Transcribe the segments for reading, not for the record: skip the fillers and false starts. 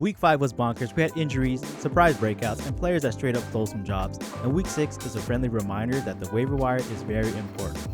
Week 5 was bonkers. We had injuries, surprise breakouts, and players that straight up stole some jobs. And week 6 is a friendly reminder that the waiver wire is very important.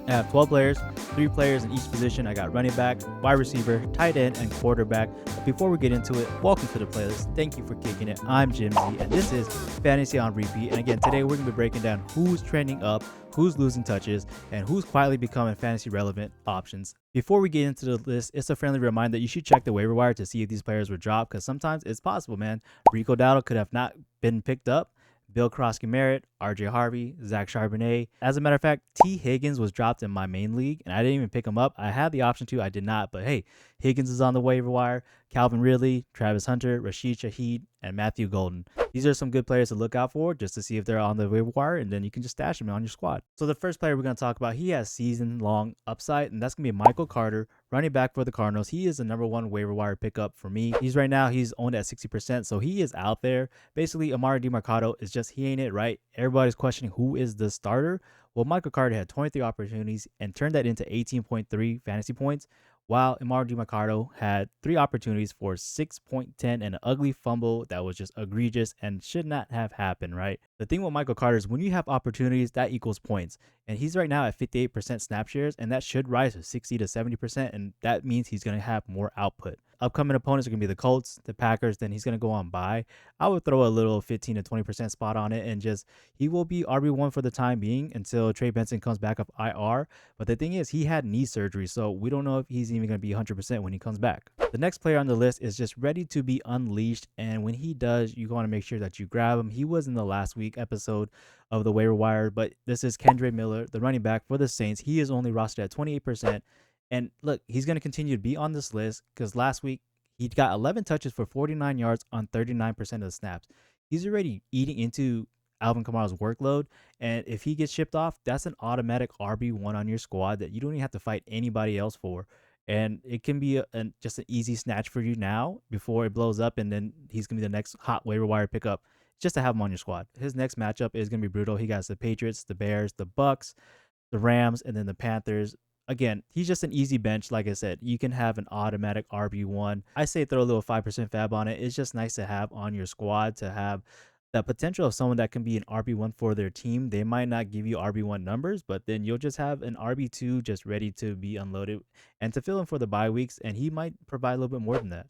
I have 12 players, 3 players in each position. I got running back, wide receiver, tight end, and quarterback. But before we get into it, welcome to the playlist. Thank you for kicking it. I'm Jim Z, and this is Fantasy on Repeat. And again, today we're going to be breaking down who's trending up, who's losing touches, and who's quietly becoming fantasy relevant options. Before we get into the list, it's a friendly reminder that you should check the waiver wire to see if these players were dropped, because sometimes it's possible, man. Vidal could have not been picked up. Bill Krosky-Merritt, RJ Harvey, Zach Charbonnet. As a matter of fact, T. Higgins was dropped in my main league, and I didn't even pick him up. I had the option to, I did not. But hey, Higgins is on the waiver wire. Calvin Ridley, Travis Hunter, Rashid Shaheed, and Matthew Golden. These are some good players to look out for just to see if they're on the waiver wire, and then you can just stash them on your squad. So the first player we're going to talk about, he has season-long upside, and that's going to be Michael Carter, running back for the Cardinals. He is the number one waiver wire pickup for me. He's owned at 60%, so he is out there. Basically, Amari DiMercato is just, he ain't it, right? Everybody's questioning who is the starter. Well, Michael Carter had 23 opportunities and turned that into 18.3 fantasy points, while Amari DiMercato had 3 opportunities for 6.10 and an ugly fumble that was just egregious and should not have happened, right? The thing with Michael Carter is when you have opportunities, that equals points. And he's right now at 58% snap shares, and that should rise to 60 to 70%, and that means he's going to have more output. Upcoming opponents are going to be the Colts, the Packers, then he's going to go on bye. I would throw a little 15 to 20% spot on it, and just, he will be RB1 for the time being until Trey Benson comes back up IR. But the thing is, he had knee surgery, so we don't know if he's even going to be 100% when he comes back. The next player on the list is just ready to be unleashed, and when he does, you want to make sure that you grab him. He was in the last week episode of the waiver wire, but this is Kendre Miller, the running back for the Saints. He is only rostered at 28%. And look, he's going to continue to be on this list because last week he got 11 touches for 49 yards on 39% of the snaps. He's already eating into Alvin Kamara's workload. And if he gets shipped off, that's an automatic RB1 on your squad that you don't even have to fight anybody else for. And it can be just an easy snatch for you now before it blows up. And then he's going to be the next hot waiver wire pickup just to have him on your squad. His next matchup is going to be brutal. He got the Patriots, the Bears, the Bucks, the Rams, and then the Panthers. Again, he's just an easy bench. Like I said, you can have an automatic RB1. I say throw a little 5% fab on it. It's just nice to have on your squad, to have the potential of someone that can be an RB1 for their team. They might not give you RB1 numbers, but then you'll just have an RB2 just ready to be unloaded and to fill in for the bye weeks, and he might provide a little bit more than that.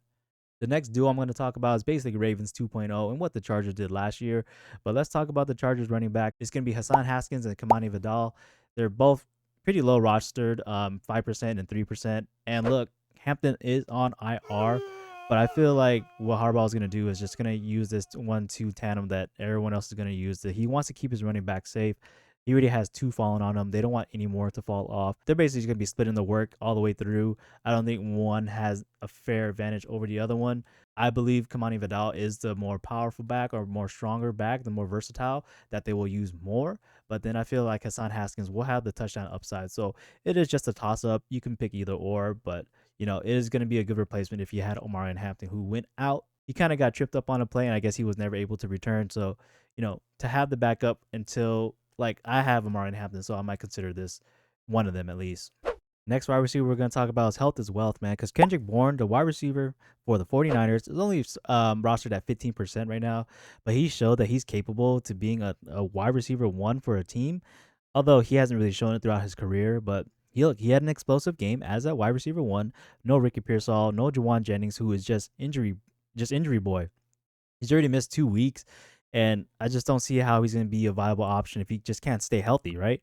The next duo I'm going to talk about is basically Ravens 2.0 and what the Chargers did last year. But let's talk about the Chargers running back. It's going to be Hassan Haskins and Kamani Vidal. They're both pretty low rostered, 5% and 3%. And look, Hampton is on IR, but I feel like what Harbaugh is going to do is just going to use this 1-2 tandem that everyone else is going to use. That he wants to keep his running back safe. He already has 2 falling on him. They don't want any more to fall off. They're basically going to be splitting the work all the way through. I don't think one has a fair advantage over the other one. I believe Kamani Vidal is the more powerful back or more stronger back, the more versatile that they will use more. But then I feel like Hassan Haskins will have the touchdown upside. So it is just a toss-up. You can pick either or, but it is going to be a good replacement if you had Omar and Hampton, who went out. He kind of got tripped up on a play, and I guess he was never able to return. So, to have the backup until, like, I have Amari and Hampton, so I might consider this one of them at least. Next wide receiver we're going to talk about is health is wealth, man, because Kendrick Bourne, the wide receiver for the 49ers, is only rostered at 15% right now, but he showed that he's capable to being a wide receiver 1 for a team, although he hasn't really shown it throughout his career. But he had an explosive game as a wide receiver 1. No Ricky Pearsall, no Juwan Jennings, who is just injury boy. He's already missed 2 weeks. And I just don't see how he's going to be a viable option if he just can't stay healthy, right?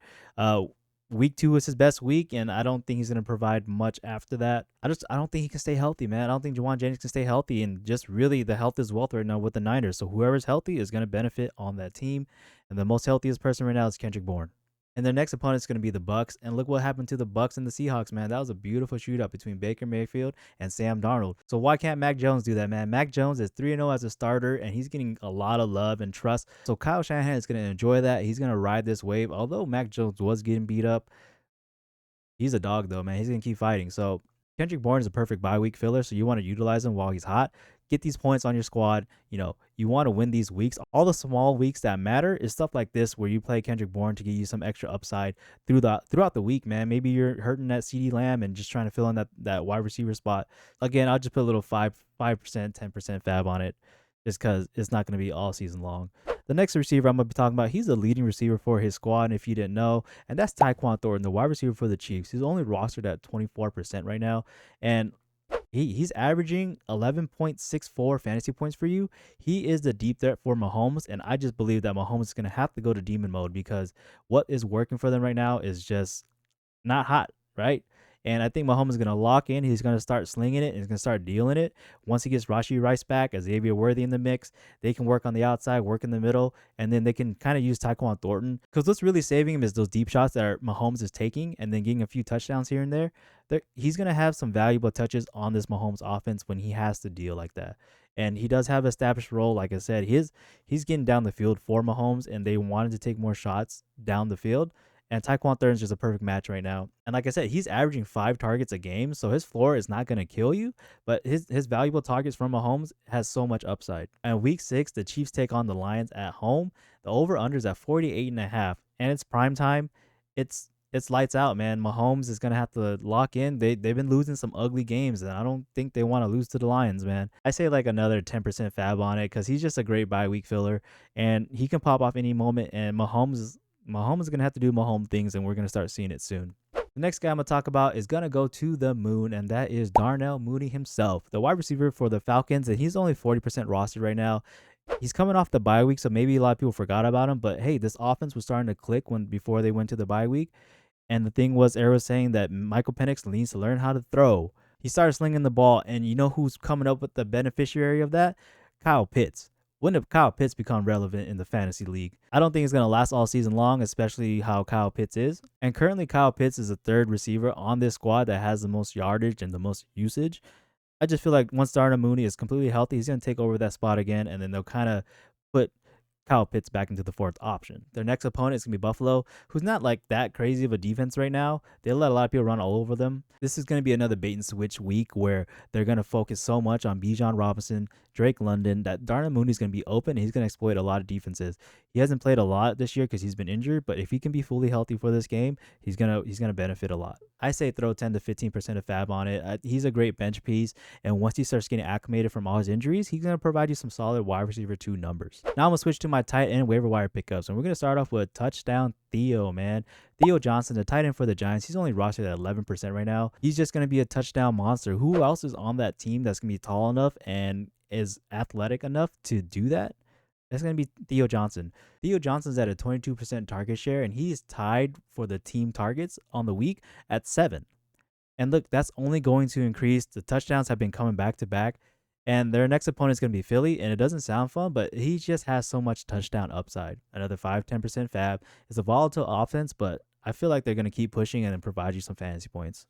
Week 2 is his best week, and I don't think he's going to provide much after that. I don't think he can stay healthy, man. I don't think Juwan Jennings can stay healthy, and just really the health is wealth right now with the Niners. So whoever's healthy is going to benefit on that team, and the most healthiest person right now is Kendrick Bourne. And their next opponent is going to be the Bucks. And look what happened to the Bucks and the Seahawks, man. That was a beautiful shootout between Baker Mayfield and Sam Darnold. So why can't Mac Jones do that, man? Mac Jones is 3-0 as a starter, and he's getting a lot of love and trust. So Kyle Shanahan is going to enjoy that. He's going to ride this wave. Although Mac Jones was getting beat up, he's a dog, though, man. He's going to keep fighting. So Kendrick Bourne is a perfect bye week filler, so you want to utilize him while he's hot. get these points on your squad. You want to win these weeks. All the small weeks that matter is stuff like this where you play Kendrick Bourne to give you some extra upside throughout the week, man. Maybe you're hurting that CD Lamb and just trying to fill in that wide receiver spot. Again, I'll just put a little 5%, 10% fab on it just because it's not going to be all season long. The next receiver I'm going to be talking about, he's the leading receiver for his squad, if you didn't know, and that's Tyquan Thornton, the wide receiver for the Chiefs. He's only rostered at 24% right now, and he's averaging 11.64 fantasy points for you. He is the deep threat for Mahomes, and I just believe that Mahomes is going to have to go to demon mode because what is working for them right now is just not hot, right? And I think Mahomes is going to lock in. He's going to start slinging it and he's going to start dealing it. Once he gets Rashee Rice back, Xavier Worthy in the mix, they can work on the outside, work in the middle, and then they can kind of use Tyquan Thornton. Because what's really saving him is those deep shots that Mahomes is taking and then getting a few touchdowns here and there. He's going to have some valuable touches on this Mahomes offense when he has to deal like that. And he does have an established role. Like I said, he's getting down the field for Mahomes, and they wanted to take more shots down the field. And Tyquan Thornton is just a perfect match right now. And like I said, he's averaging 5 targets a game, so his floor is not going to kill you, but his valuable targets from Mahomes has so much upside. And week 6, the Chiefs take on the Lions at home. The over-under is at 48.5, and it's prime time. It's lights out, man. Mahomes is going to have to lock in. They've been losing some ugly games, and I don't think they want to lose to the Lions, man. I say like another 10% fab on it because he's just a great bye week filler, and he can pop off any moment, and Mahomes is going to have to do Mahomes things, and we're going to start seeing it soon. The next guy I'm going to talk about is going to go to the moon, and that is Darnell Mooney himself, the wide receiver for the Falcons, and he's only 40% rostered right now. He's coming off the bye week, so maybe a lot of people forgot about him, but hey, this offense was starting to click before they went to the bye week, and the thing was, Eric was saying that Michael Penix needs to learn how to throw. He started slinging the ball, and you know who's coming up with the beneficiary of that? Kyle Pitts. When did Kyle Pitts become relevant in the fantasy league? I don't think it's going to last all season long, especially how Kyle Pitts is. And currently, Kyle Pitts is the 3rd receiver on this squad that has the most yardage and the most usage. I just feel like once Darnell Mooney is completely healthy, he's going to take over that spot again, and then they'll kind of put Kyle Pitts back into the 4th option. Their next opponent is going to be Buffalo, who's not like that crazy of a defense right now. They let a lot of people run all over them. This is going to be another bait and switch week where they're going to focus so much on Bijan Robinson, Drake London, that Darnell Mooney is going to be open and he's going to exploit a lot of defenses. He hasn't played a lot this year because he's been injured, but if he can be fully healthy for this game, he's gonna benefit a lot. I say throw 10 to 15% of fab on it. He's a great bench piece, and once he starts getting acclimated from all his injuries, he's going to provide you some solid wide receiver 2 numbers. Now I'm going to switch to my tight end waiver wire pickups, and we're going to start off with touchdown Theo, man. Theo Johnson, the tight end for the Giants, he's only rostered at 11% right now. He's just going to be a touchdown monster. Who else is on that team that's going to be tall enough and is athletic enough to do that? That's going to be Theo Johnson. Theo Johnson's at a 22% target share, and he's tied for the team targets on the week at 7. And look, that's only going to increase. The touchdowns have been coming back to back, and their next opponent is going to be Philly, and it doesn't sound fun, but he just has so much touchdown upside. Another 5-10% fab. It's a volatile offense, but I feel like they're going to keep pushing and then provide you some fantasy points.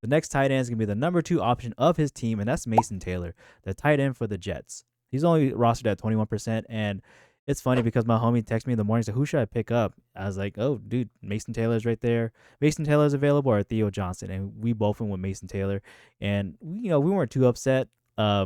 The next tight end is going to be the number 2 option of his team, and that's Mason Taylor, the tight end for the Jets. He's only rostered at 21%, and it's funny because my homie texted me in the morning, said, who should I pick up? I was like, oh, dude, Mason Taylor's right there. Mason Taylor's available, or Theo Johnson, and we both went with Mason Taylor. And, we weren't too upset. I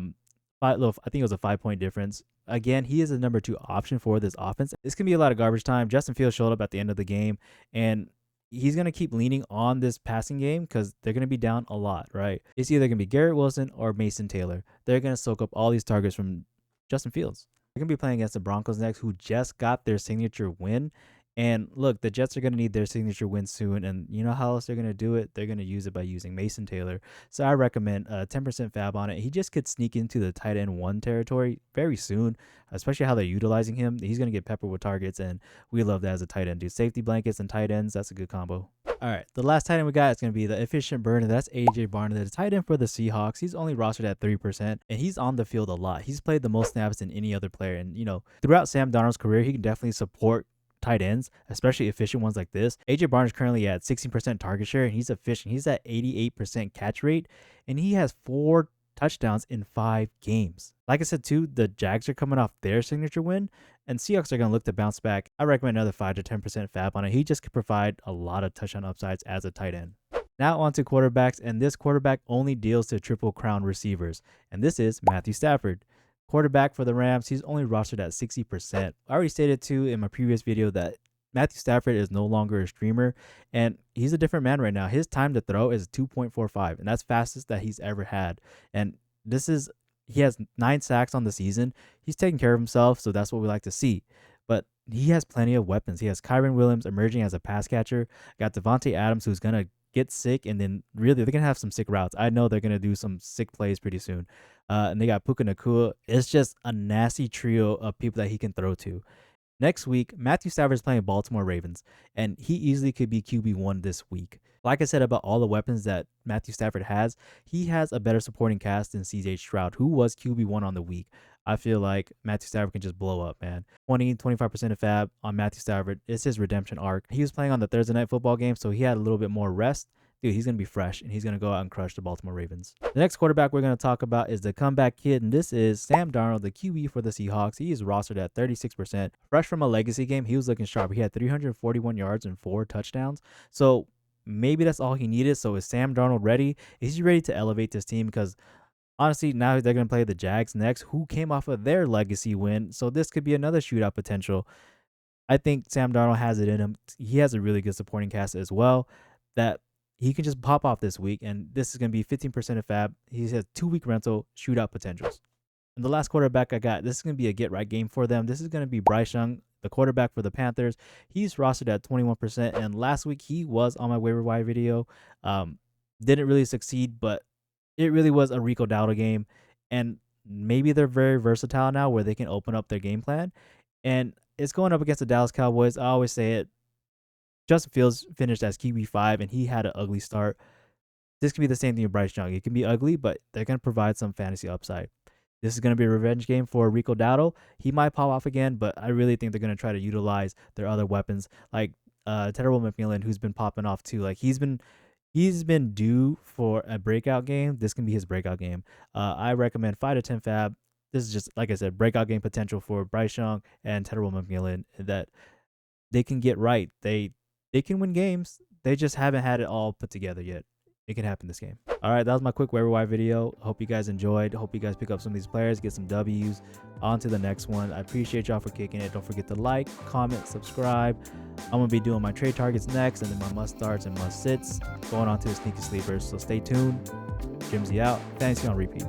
think it was a 5-point difference. Again, he is the number 2 option for this offense. This can be a lot of garbage time. Justin Fields showed up at the end of the game, and he's going to keep leaning on this passing game because they're going to be down a lot, right? It's either going to be Garrett Wilson or Mason Taylor. They're going to soak up all these targets from Justin Fields. They're going to be playing against the Broncos next, who just got their signature win. And look, the Jets are going to need their signature win soon. And you know how else they're going to do it? They're going to use it by using Mason Taylor. So I recommend 10% fab on it. He just could sneak into the tight end 1 territory very soon, especially how they're utilizing him. He's going to get peppered with targets, and we love that as a tight end, dude. Safety blankets and tight ends, that's a good combo. All right, the last tight end we got is going to be the efficient burner. That's AJ Barner, the tight end for the Seahawks. He's only rostered at 3%, and he's on the field a lot. He's played the most snaps than any other player. And, throughout Sam Darnold's career, he can definitely support tight ends, especially efficient ones like this. AJ Barnes currently at 16% target share, and he's efficient. He's at 88% catch rate, and he has 4 touchdowns in 5 games. Like I said, too, the Jags are coming off their signature win, and Seahawks are going to look to bounce back. I recommend another 5 to 10% fab on it. He just could provide a lot of touchdown upsides as a tight end. Now on to quarterbacks, and this quarterback only deals to Triple Crown receivers, and this is Matthew Stafford. Quarterback for the Rams, he's only rostered at 60%. I already stated too in my previous video that Matthew Stafford is no longer a streamer, and he's a different man right now. His time to throw is 2.45, and that's fastest that he's ever had. And he has 9 sacks on the season. He's taking care of himself, so that's what we like to see. But he has plenty of weapons. He has Kyren Williams emerging as a pass catcher. Got Devontae Adams, who's gonna get sick, and then really they're gonna have some sick routes. I know they're gonna do some sick plays pretty soon. And they got Puka Nacua. It's just a nasty trio of people that he can throw to. Next week, Matthew Stafford is playing Baltimore Ravens, and he easily could be QB1 this week. Like I said about all the weapons that Matthew Stafford has, he has a better supporting cast than CJ Stroud, who was QB1 on the week. I feel like Matthew Stafford can just blow up, man. 25% of fab on Matthew Stafford. It's his redemption arc. He was playing on the Thursday night football game, so he had a little bit more rest. Dude, he's going to be fresh, and he's going to go out and crush the Baltimore Ravens. The next quarterback we're going to talk about is the comeback kid, and this is Sam Darnold, the QB for the Seahawks. He is rostered at 36%. Fresh from a legacy game, he was looking sharp. He had 341 yards and 4 touchdowns. So maybe that's all he needed. So is Sam Darnold ready? Is he ready to elevate this team? Because honestly, now they're going to play the Jags next, who came off of their legacy win. So this could be another shootout potential. I think Sam Darnold has it in him. He has a really good supporting cast as well that he can just pop off this week, and this is going to be 15% of fab. He has 2-week rental shootout potentials. And the last quarterback I got, this is going to be a get-right game for them. This is going to be Bryce Young, the quarterback for the Panthers. He's rostered at 21%, and last week he was on my waiver wire video. Didn't really succeed, but it really was a Rico Dowdle game, and maybe they're very versatile now where they can open up their game plan. And it's going up against the Dallas Cowboys. I always say it. Justin Fields finished as QB5, and he had an ugly start. This could be the same thing with Bryce Young. It can be ugly, but they're going to provide some fantasy upside. This is going to be a revenge game for Rico Dowdle. He might pop off again, but I really think they're going to try to utilize their other weapons, like Terrible McMillan, who's been popping off too. Like he's been due for a breakout game. This can be his breakout game. I recommend 5 to 10 fab. This is just, like I said, breakout game potential for Bryce Young and Terrible McMillan that they can get right. They can win games. They just haven't had it all put together yet. It can happen this game. All right, that was my quick waiver wire video. Hope you guys enjoyed. Hope you guys pick up some of these players, get some W's. On to the next one. I appreciate y'all for kicking it. Don't forget to like, comment, subscribe. I'm going to be doing my trade targets next, and then my must starts and must sits. Going on to the sneaky sleepers. So stay tuned. Jimsy out. Fantasy on repeat.